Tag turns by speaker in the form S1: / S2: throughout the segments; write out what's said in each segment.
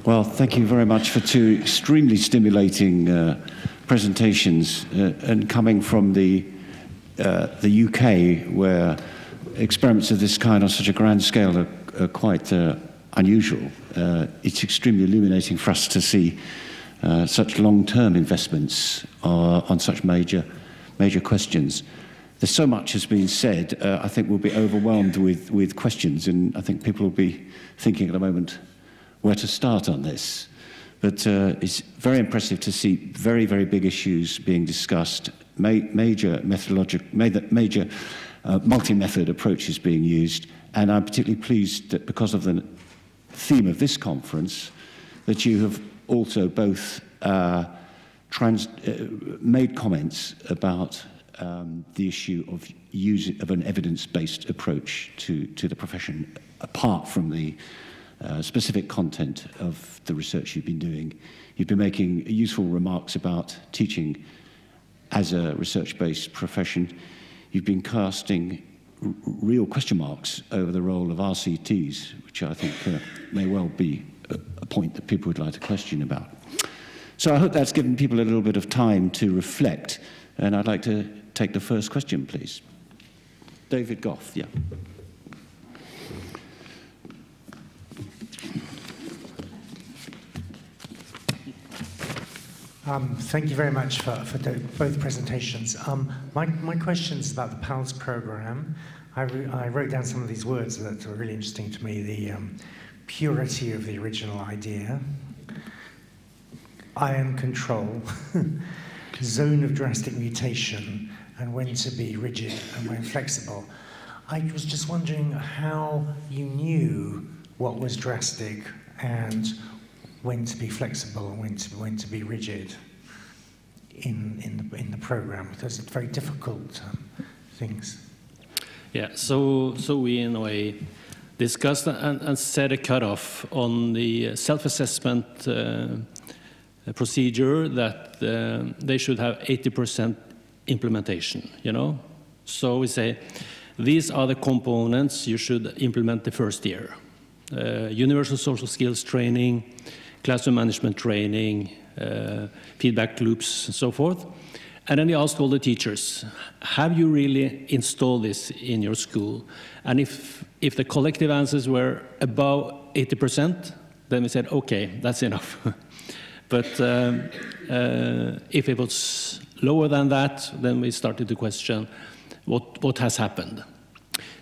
S1: Well, thank you very much for two extremely stimulating presentations, and coming from the UK, where experiments of this kind on such a grand scale are quite unusual. It's extremely illuminating for us to see such long-term investments on such major questions. There's so much has been said. I think we'll be overwhelmed with questions, and I think people will be thinking at the moment where to start on this. But it's very impressive to see very, very big issues being discussed, major multi-method approaches being used, and I'm particularly pleased that because of the theme of this conference, that you have also both made comments about the issue of an evidence-based approach to the profession, apart from the specific content of the research you've been doing. You've been making useful remarks about teaching as a research-based profession. You've been casting real question marks over the role of RCTs, which I think may well be a point that people would like to question about. So I hope that's given people a little bit of time to reflect, and I'd like to take the first question, please. David Goff, yeah.
S2: Thank you very much for both presentations. My question is about the PALS program. I wrote down some of these words that are really interesting to me. The purity of the original idea, iron control, zone of drastic mutation, and when to be rigid and when flexible. I was just wondering how you knew what was drastic and when to be flexible and when to be rigid in the program, because it's very difficult things.
S3: Yeah, so we in a way discussed and set a cutoff on the self-assessment procedure that they should have 80% implementation, you know? So we say, these are the components you should implement the first year. Universal social skills training, classroom management training, feedback loops, and so forth. And then we asked all the teachers, have you really installed this in your school? And if the collective answers were above 80%, then we said, okay, that's enough. But if it was lower than that, then we started to question what has happened.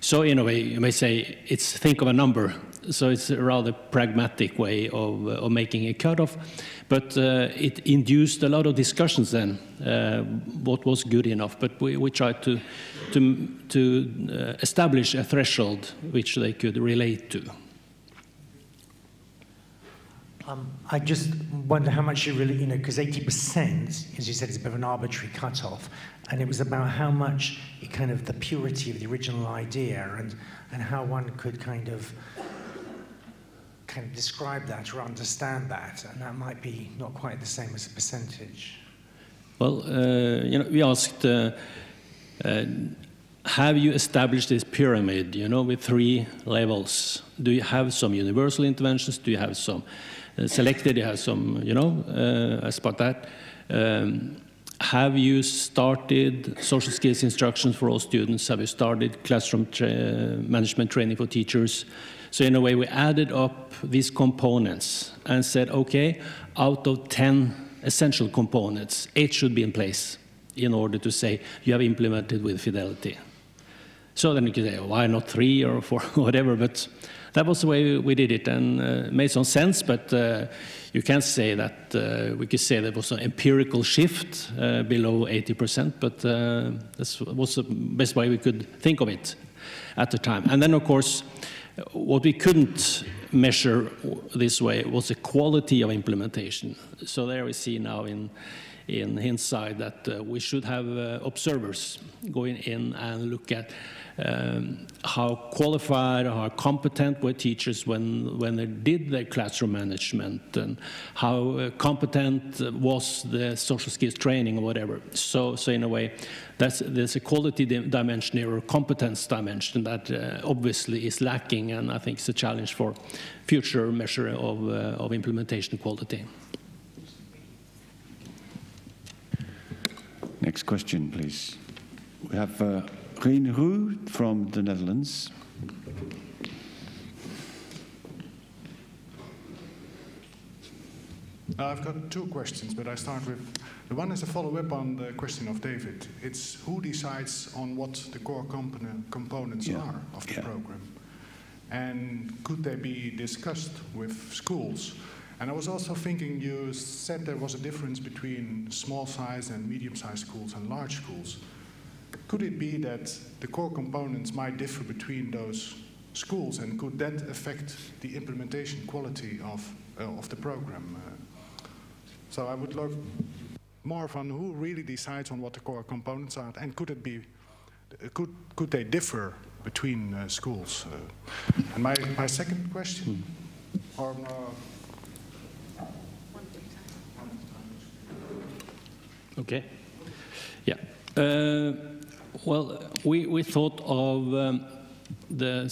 S3: So in a way, you may say, think of a number. So it's a rather pragmatic way of making a cutoff. But it induced a lot of discussions then, what was good enough. But we tried to establish a threshold which they could relate to.
S2: I just wonder how much you really, because 80%, as you said, is a bit of an arbitrary cutoff, and it was about how much kind of the purity of the original idea and how one could kind of describe that or understand that, and that might be not quite the same as a percentage.
S3: Well, we asked, have you established this pyramid, with 3 levels? Do you have some universal interventions? Do you have some selected? Do you have some, as part of that? Have you started social skills instructions for all students? Have you started classroom management training for teachers? So in a way, we added up these components and said, okay, out of 10 essential components, 8 should be in place in order to say you have implemented with fidelity. So then you could say, why not 3 or 4, whatever, but that was the way we did it, and it made some sense, but you can't say that, we could say there was an empirical shift below 80%, but that was the best way we could think of it at the time. And then, of course, what we couldn't measure this way was the quality of implementation. So there we see now in in hindsight that we should have observers going in and look at how qualified or how competent were teachers when they did their classroom management, and how competent was the social skills training or whatever. So in a way, there's a quality dimension here, or competence dimension that obviously is lacking, and I think it's a challenge for future measure of implementation quality.
S1: Next question, please. We have Rien Roux from the Netherlands.
S4: I've got two questions, but I start with, the one is a follow-up on the question of David. It's who decides on what the core components are of the program? And could they be discussed with schools? And I was also thinking, you said there was a difference between small-sized and medium-sized schools and large schools. Could it be that the core components might differ between those schools, and could that affect the implementation quality of the program? So I would look more on who really decides on what the core components are, and could it be, could they differ between schools? And my second question, or
S3: okay, yeah. Well, we thought of the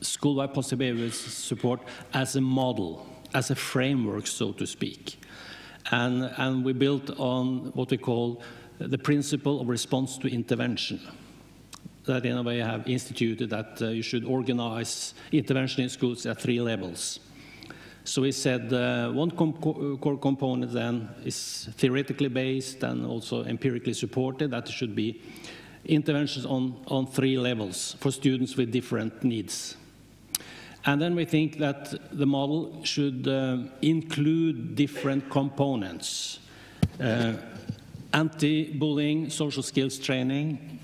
S3: school-wide positive behavior support as a model, as a framework, so to speak. And we built on what we call the principle of response to intervention. That in a way have instituted that you should organize intervention in schools at 3 levels. So we said one core component then is theoretically based and also empirically supported, that there should be interventions on 3 levels for students with different needs. And then we think that the model should include different components. Anti-bullying, social skills training,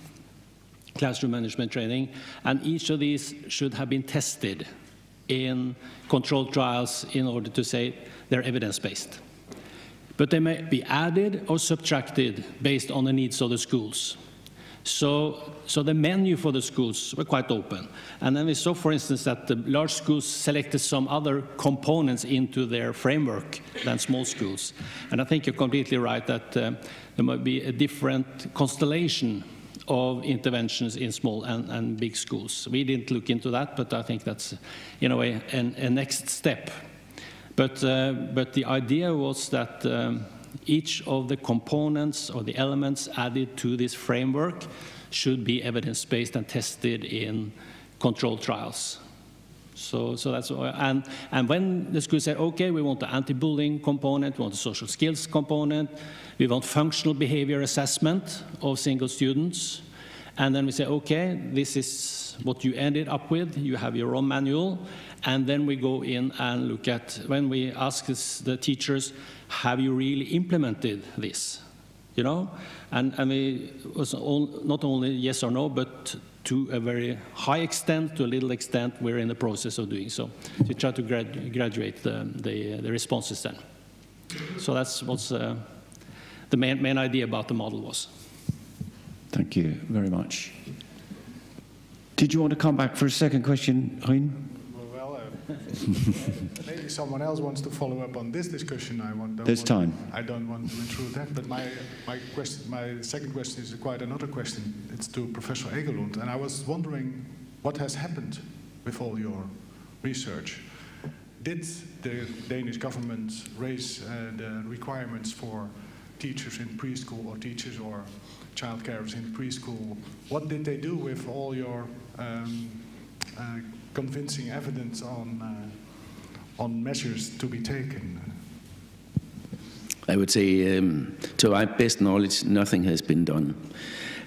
S3: classroom management training, and each of these should have been tested in controlled trials in order to say they're evidence-based. But they may be added or subtracted based on the needs of the schools. So the menu for the schools were quite open. And then we saw, for instance, that the large schools selected some other components into their framework than small schools. And I think you're completely right that there might be a different constellation of interventions in small and big schools. We didn't look into that, but I think that's, in a way, a next step. But the idea was that each of the components or the elements added to this framework should be evidence-based and tested in controlled trials. So that's and when the school said, okay, we want the anti-bullying component, we want the social skills component, we want functional behavior assessment of single students, and then we say, okay, this is what you ended up with, you have your own manual, and then we go in and look at, when we ask the teachers, have you really implemented this? You know, and we was not only yes or no, but to a very high extent, to a little extent, we're in the process of doing so. To try to graduate the responses then. So that's what the main idea about the model was.
S1: Thank you very much. Did you want to come back for a second question, Rien?
S4: Maybe someone else wants to follow up on this discussion.
S1: There's time.
S4: I don't want to intrude that, but my second question is quite another question. It's to Professor Egelund, and I was wondering what has happened with all your research. Did the Danish government raise the requirements for teachers in preschool, or teachers or child carers in preschool? What did they do with all your convincing evidence on measures to be taken?
S5: I would say, to my best knowledge, nothing has been done.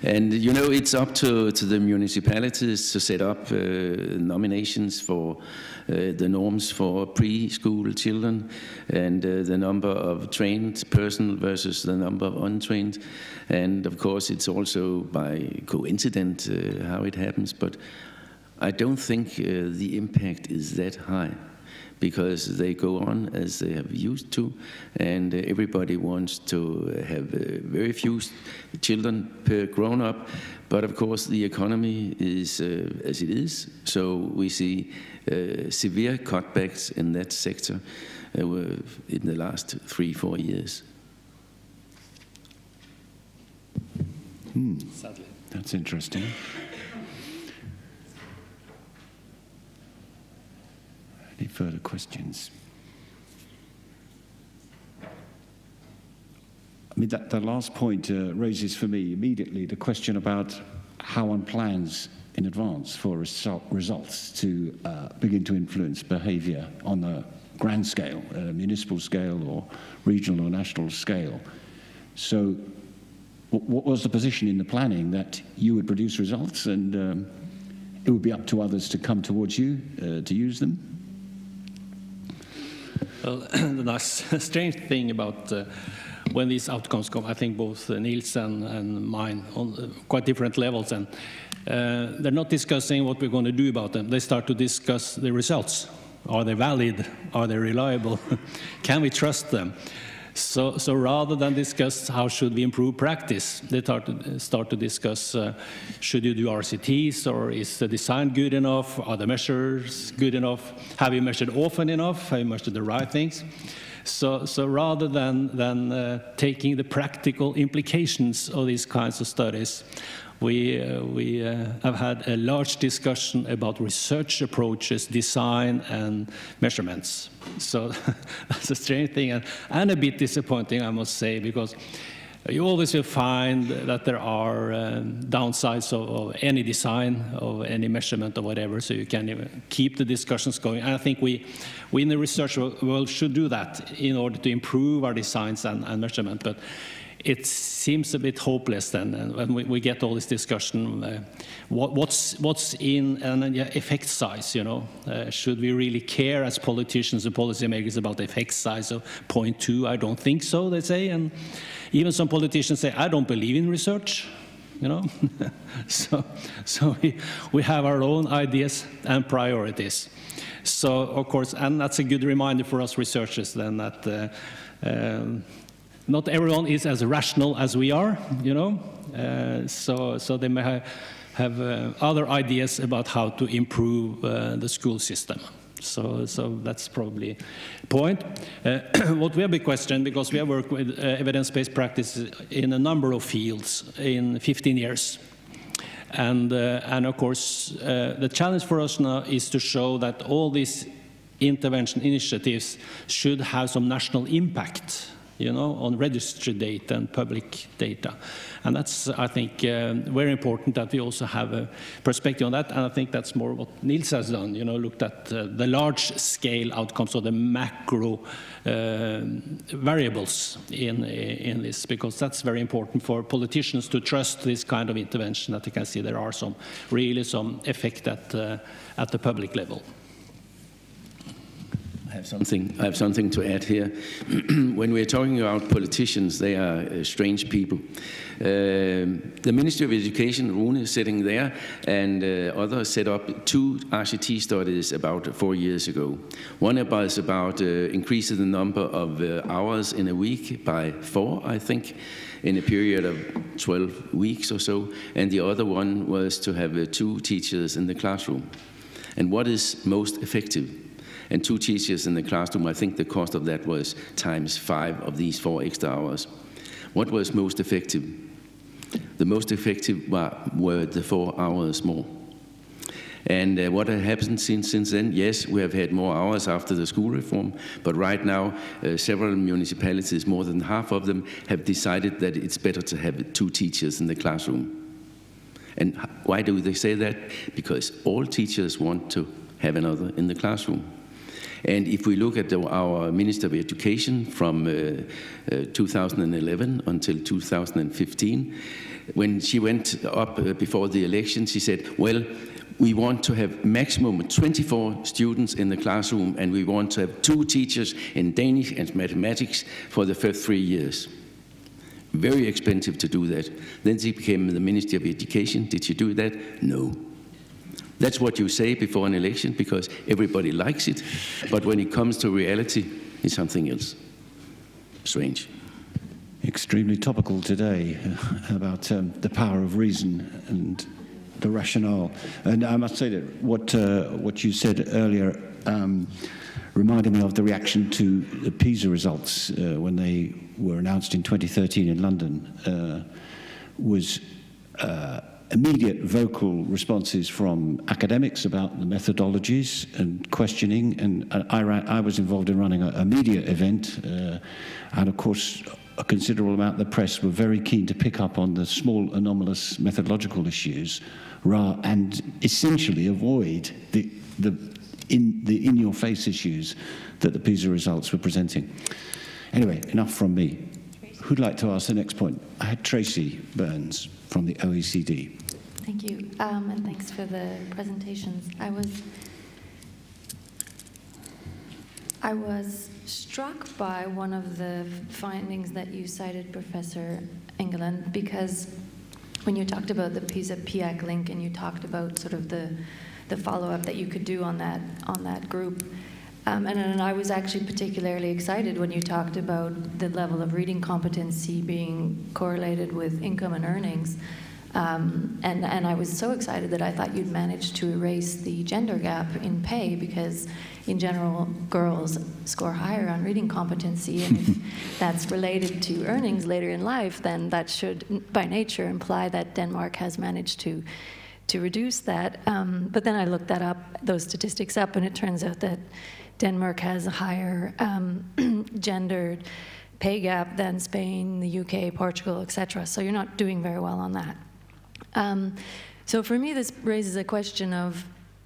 S5: And you know, it's up to the municipalities to set up nominations for the norms for preschool children, and the number of trained personnel versus the number of untrained. And of course, it's also by coincidence how it happens, but I don't think the impact is that high. because they go on as they have used to, and everybody wants to have very few children per grown-up. But of course, the economy is as it is, so we see severe cutbacks in that sector in the last 3-4 years.
S3: Sadly.
S1: That's interesting. Any further questions? I mean, that last point raises for me immediately the question about how one plans in advance for results to begin to influence behaviour on a grand scale, municipal scale or regional or national scale. So what was the position in the planning that you would produce results and it would be up to others to come towards you to use them?
S3: Well, the nice, strange thing about when these outcomes come, I think both Niels and mine on quite different levels, and they're not discussing what we're going to do about them. They start to discuss the results. Are they valid? Are they reliable? Can we trust them? So rather than discuss how should we improve practice, they start to discuss should you do RCTs, or is the design good enough? Are the measures good enough? Have you measured often enough? Have you measured the right things? So rather than taking the practical implications of these kinds of studies, we have had a large discussion about research approaches, design, and measurements. So that's a strange thing and a bit disappointing, I must say, because you always will find that there are downsides of any design, of any measurement or whatever, so you can even keep the discussions going. And I think we in the research world should do that in order to improve our designs and measurement. But it seems a bit hopeless then, and when we get all this discussion, what's in an effect size, you know? Should we really care as politicians and policymakers about the effect size of 0.2? I don't think so, they say, and even some politicians say, I don't believe in research, you know? so we have our own ideas and priorities. So, of course, and that's a good reminder for us researchers then that not everyone is as rational as we are, you know, so they may have other ideas about how to improve the school system. So that's probably a point. What we have been questioned, because we have worked with evidence-based practice in a number of fields in 15 years. And of course, the challenge for us now is to show that all these intervention initiatives should have some national impact, you know, on registry data and public data. And that's, I think, very important that we also have a perspective on that. And I think that's more what Niels has done, you know, looked at the large-scale outcomes or the macro variables in this, because that's very important for politicians to trust this kind of intervention, that they can see there are really some effect at the public level.
S5: I have something to add here. When we're talking about politicians, they are strange people. The Ministry of Education, Rune, is sitting there, and others set up 2 RCT studies about 4 years ago. One was about increasing the number of hours in a week by 4, I think, in a period of 12 weeks or so, and the other one was to have 2 teachers in the classroom. And what is most effective? And 2 teachers in the classroom, I think the cost of that was ×5 of these 4 extra hours. What was most effective? The most effective were the 4 hours more. And what has happened since then? Yes, we have had more hours after the school reform, but right now several municipalities, more than half of them, have decided that it's better to have 2 teachers in the classroom. And why do they say that? Because all teachers want to have another in the classroom. And if we look at our Minister of Education from 2011 until 2015, when she went up before the election, she said, well, we want to have maximum 24 students in the classroom, and we want to have 2 teachers in Danish and mathematics for the first 3 years. Very expensive to do that. Then she became the Ministry of Education. Did she do that? No. That's what you say before an election because everybody likes it, but when it comes to reality, it's something else. Strange.
S1: Extremely topical today about the power of reason and the rationale. And I must say that what you said earlier reminded me of the reaction to the PISA results when they were announced in 2013 in London. Was immediate vocal responses from academics about the methodologies and questioning, and I was involved in running a media event, and of course a considerable amount of the press were very keen to pick up on the small anomalous methodological issues and essentially avoid the in-your-face issues that the PISA results were presenting. Anyway, enough from me. Who'd like to ask the next point? I had Tracy Burns from the OECD.
S6: Thank you, and thanks for the presentations. I was struck by one of the findings that you cited, Professor Egelund, because when you talked about the PISA-PIAC link and you talked about sort of the follow-up that you could do on that group, and I was actually particularly excited when you talked about the level of reading competency being correlated with income and earnings. And I was so excited that I thought you'd managed to erase the gender gap in pay because, in general, girls score higher on reading competency, and if that's related to earnings later in life, then that should, by nature, imply that Denmark has managed to reduce that. But then I looked those statistics up, and it turns out that Denmark has a higher gendered pay gap than Spain, the UK, Portugal, etc. So you're not doing very well on that. So for me, this raises a question of,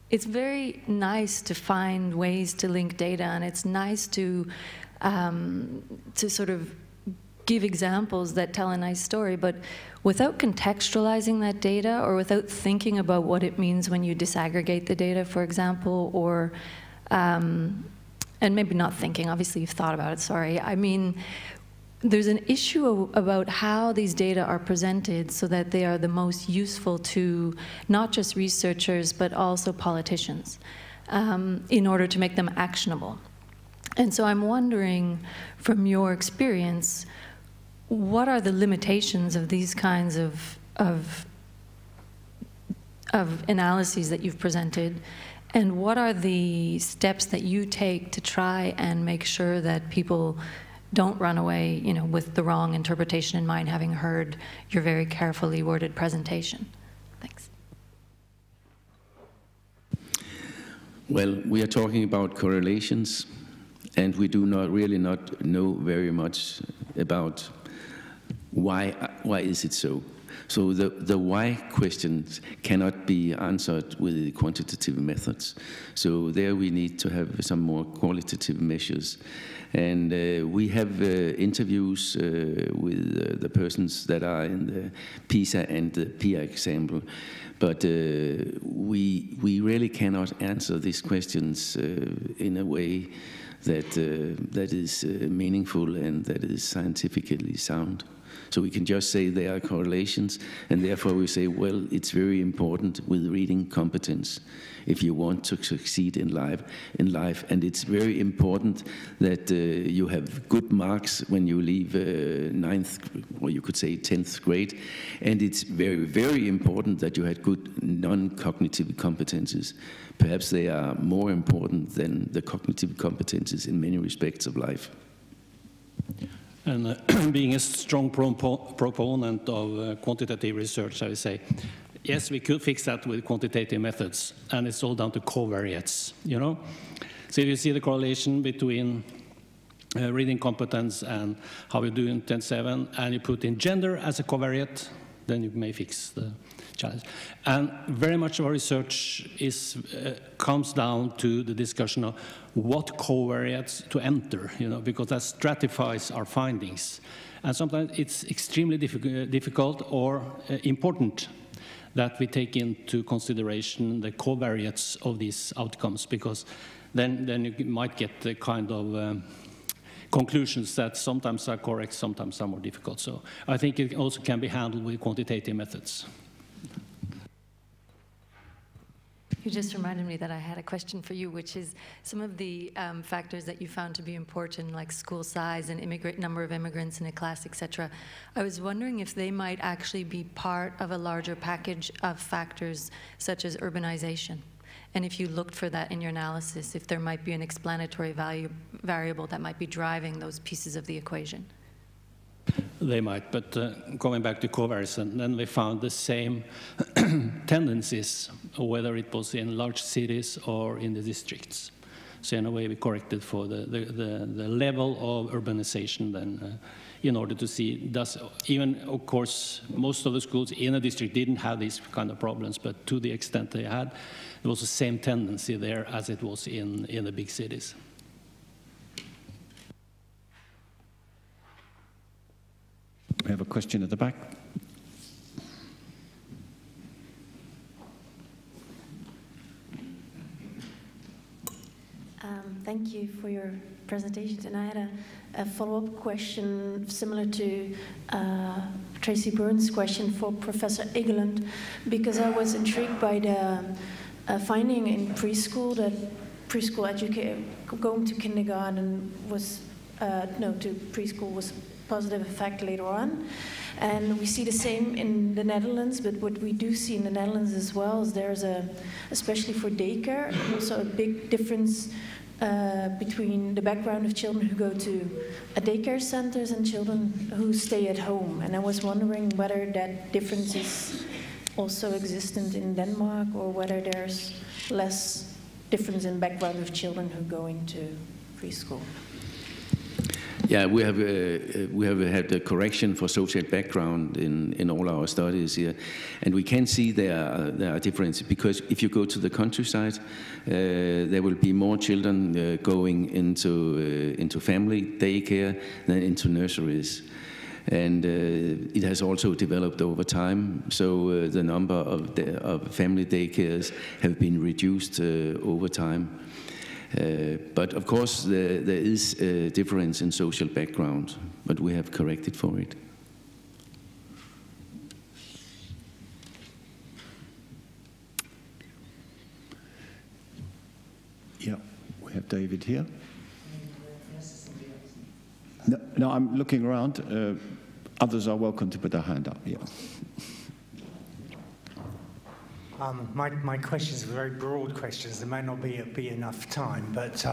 S6: it's very nice to find ways to link data, and it's nice to sort of give examples that tell a nice story, but without contextualizing that data or without thinking about what it means when you disaggregate the data, for example, or and maybe not thinking, obviously you've thought about it, sorry. I mean, there's an issue about how these data are presented so that they are the most useful to not just researchers, but also politicians, in order to make them actionable. And so I'm wondering, from your experience, what are the limitations of these kinds of analyses that you've presented? And what are the steps that you take to try and make sure that people don't run away, you know, with the wrong interpretation in mind, having heard your very carefully worded presentation? Thanks.
S5: Well, we are talking about correlations, and we do not really not know very much about why is it so. So the why questions cannot be answered with the quantitative methods. So there we need to have some more qualitative measures. And we have interviews with the persons that are in the PISA and the PIAC example. But we really cannot answer these questions in a way that, that is meaningful and that is scientifically sound. So we can just say there are correlations, and therefore we say, well, it's very important with reading competence if you want to succeed in life. And it's very important that you have good marks when you leave 9th, or you could say 10th grade. And it's very, very important that you had good non-cognitive competences. Perhaps they are more important than the cognitive competences in many respects of life.
S3: And being a strong proponent of quantitative research, I would say, yes, we could fix that with quantitative methods, and it's all down to covariates, you know? So if you see the correlation between reading competence and how we do in 10.7, and you put in gender as a covariate, then you may fix the challenge. And very much of our research comes down to the discussion of what covariates to enter, you know, because that stratifies our findings. And sometimes it's extremely difficult or important that we take into consideration the covariates of these outcomes, because then you might get the kind of conclusions that sometimes are correct, sometimes are more difficult. So I think it also can be handled with quantitative methods.
S6: You just reminded me that I had a question for you, which is some of the factors that you found to be important, like school size and number of immigrants in a class, etc. I was wondering if they might actually be part of a larger package of factors such as urbanization. And if you looked for that in your analysis, if there might be an explanatory variable that might be driving those pieces of the equation.
S3: They might, but going back to covariance, then we found the same tendencies, whether it was in large cities or in the districts. So in a way, we corrected for the level of urbanization then, in order to see, does even, of course, most of the schools in a district didn't have these kind of problems, but to the extent they had, there was the same tendency there as it was in the big cities.
S1: We have a question at the back.
S7: Thank you for your presentation. And I had a follow-up question similar to Tracy Byrne's question for Professor Egelund, because I was intrigued by the finding in preschool that preschool going to kindergarten was, to preschool was positive effect later on. And we see the same in the Netherlands, but what we do see in the Netherlands as well is there's especially for daycare, also a big difference between the background of children who go to daycare centers and children who stay at home. And I was wondering whether that difference is also existent in Denmark, or whether there's less difference in background of children who go into preschool.
S5: Yeah, we have had a correction for social background in all our studies here, and we can see there are differences, because if you go to the countryside, there will be more children going into family daycare than into nurseries, and it has also developed over time. So the number of family daycares have been reduced over time. But of course, there is a difference in social background, but we have corrected for it.
S1: Yeah, we have David here. No, I'm looking around. Others are welcome to put their hand up. Yeah.
S2: My questions are very broad questions. There might not be enough time, but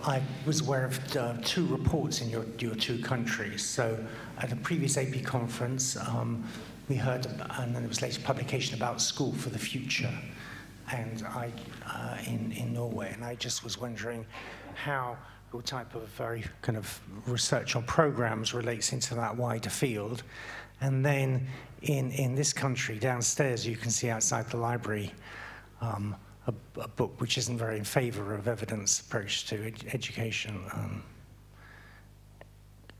S2: I was aware of 2 reports in your 2 countries. So at a previous EIPPEE conference, we heard, and then there was later publication about School for the Future, and in Norway. And I just was wondering how your type of very kind of research on programs relates into that wider field. And then in this country, downstairs, you can see outside the library a book which isn't very in favor of evidence approach to education,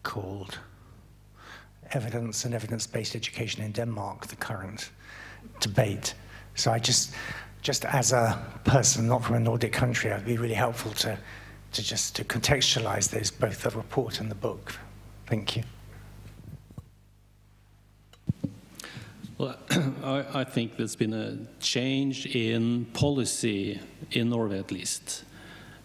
S2: called Evidence and Evidence-Based Education in Denmark, the current debate. So I just as a person not from a Nordic country, it'd be really helpful to contextualize those, both the report and the book. Thank you.
S3: Well, I think there's been a change in policy in Norway, at least,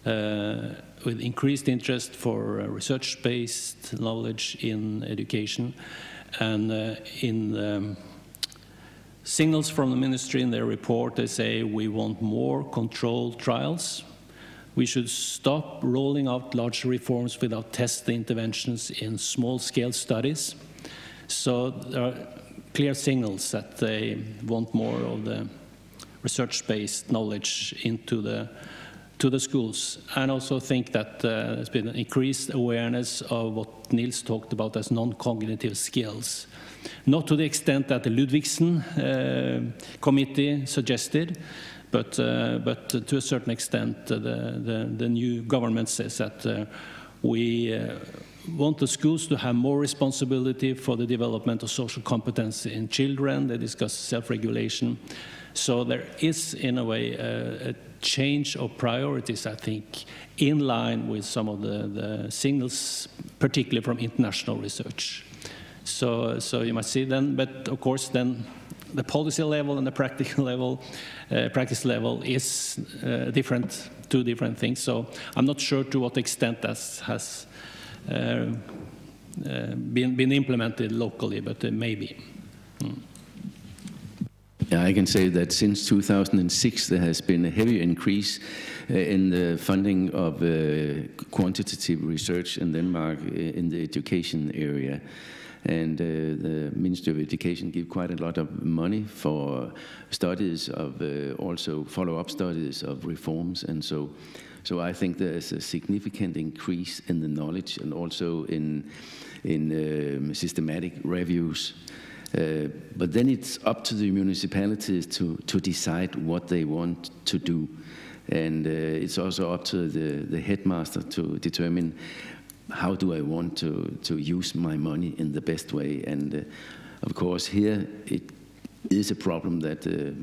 S3: with increased interest for research-based knowledge in education. And in the signals from the ministry in their report, they say we want more controlled trials. We should stop rolling out large reforms without testing interventions in small-scale studies. So there are clear signals that they want more of the research-based knowledge into the schools. And also think that there's been an increased awareness of what Niels talked about as non-cognitive skills. Not to the extent that the Ludvigsen committee suggested, but to a certain extent, the new government says that we want the schools to have more responsibility for the development of social competence in children. They discuss self-regulation. So there is, in a way, a change of priorities, I think, in line with some of the signals, particularly from international research. So you might see then, but of course then the policy level and the practical level, practice level is different, two different things. So I'm not sure to what extent that has been implemented locally, but maybe.
S5: Yeah, I can say that since 2006 there has been a heavy increase in the funding of quantitative research in Denmark in the education area. And the Ministry of Education give quite a lot of money for studies of also follow-up studies of reforms, and so I think there is a significant increase in the knowledge and also in systematic reviews. But then it's up to the municipalities to decide what they want to do, and it's also up to the headmaster to determine how do I want to use my money in the best way. And of course here it is a problem that the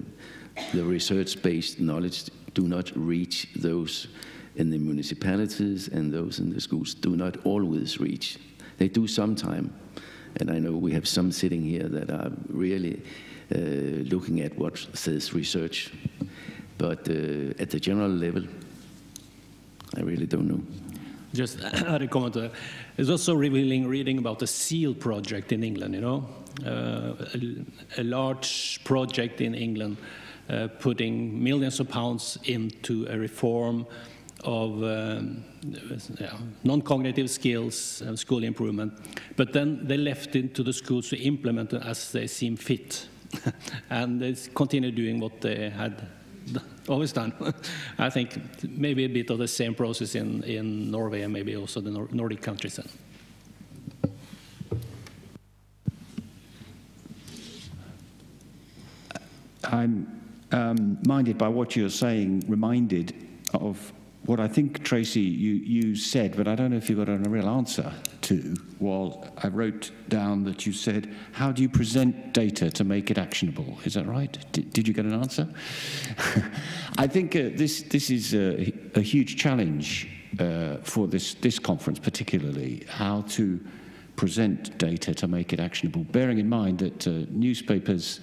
S5: research-based knowledge do not reach those in the municipalities, and those in the schools do not always reach. They do sometime, and I know we have some sitting here that are really looking at what says research, but at the general level I really don't know.
S3: Just add a comment to that. It's also revealing reading about the SEAL project in England, you know, a large project in England putting millions of pounds into a reform of non-cognitive skills and school improvement, but then they left it to the schools to implement it as they seem fit, and they continue doing what they had always done. I think maybe a bit of the same process in Norway and maybe also the Nordic countries.
S1: I'm minded by what you're saying, reminded of what I think, Tracy, you said, but I don't know if you got a real answer to. Well, I wrote down that you said, how do you present data to make it actionable? Is that right? Did you get an answer? I think this is a huge challenge for this conference, particularly, how to present data to make it actionable, bearing in mind that newspapers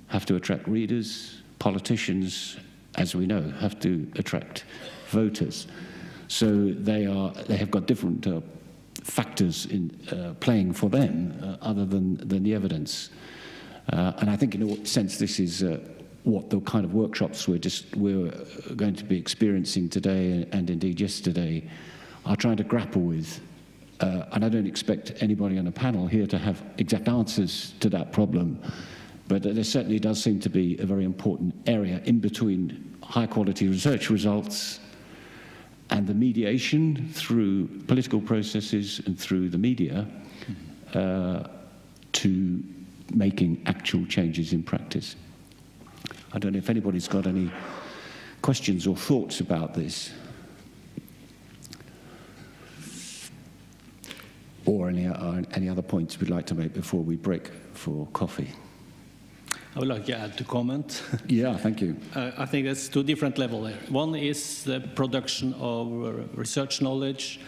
S1: have to attract readers, politicians, as we know, have to attract voters. So they have got different factors in playing for them other than the evidence. And I think in a sense this is what the kind of workshops we're going to be experiencing today and indeed yesterday are trying to grapple with. And I don't expect anybody on the panel here to have exact answers to that problem, but there certainly does seem to be a very important area in between high quality research results and the mediation through political processes and through the media to making actual changes in practice. I don't know if anybody's got any questions or thoughts about this, or any other points we'd like to make before we break for coffee.
S3: I would like to add to comment.
S1: Yeah, thank you.
S3: I think that's two different levels there. One is the production of research knowledge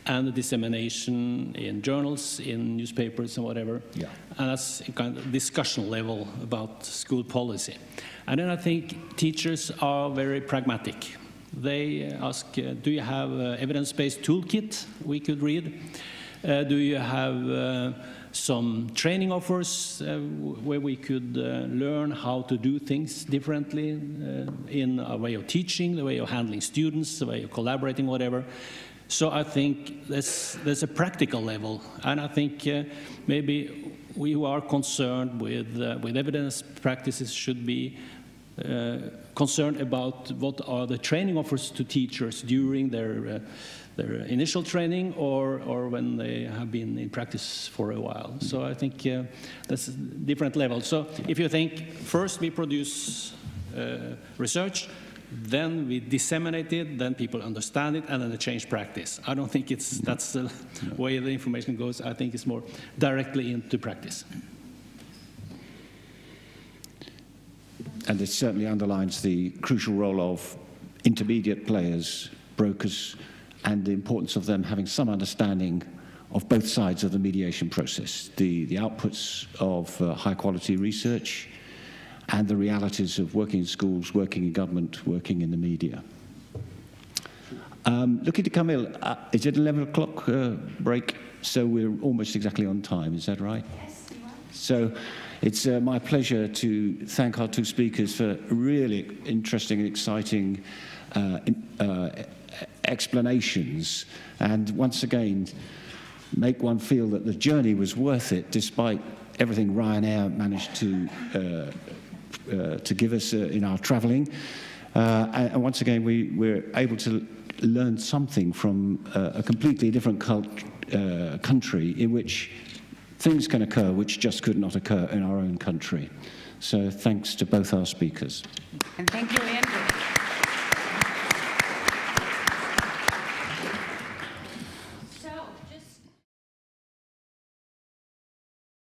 S3: and the dissemination in journals, in newspapers and whatever. Yeah. And that's a kind of discussion level about school policy. And then I think teachers are very pragmatic. They ask, do you have an evidence-based toolkit we could read? Do you have some training offers where we could learn how to do things differently in a way of teaching, the way of handling students, the way of collaborating, whatever. So I think there's a practical level, and I think maybe we who are concerned with evidence practices should be concerned about what are the training offers to teachers during their initial training or when they have been in practice for a while. So I think that's a different level. So if you think first we produce research, then we disseminate it, then people understand it, and then they change practice. I don't think that's the way the information goes. I think it's more directly into practice.
S1: And this certainly underlines the crucial role of intermediate players, brokers, and the importance of them having some understanding of both sides of the mediation process, the outputs of high-quality research and the realities of working in schools, working in government, working in the media. Looking to Camille, is it 11 o'clock break? So we're almost exactly on time, is that right?
S6: Yes, you are.
S1: So it's my pleasure to thank our two speakers for really interesting and exciting explanations, and once again make one feel that the journey was worth it despite everything Ryanair managed to give us in our travelling. And once again we're able to learn something from a completely different country in which things can occur which just could not occur in our own country. So thanks to both our speakers.
S8: And thank you, Andrew.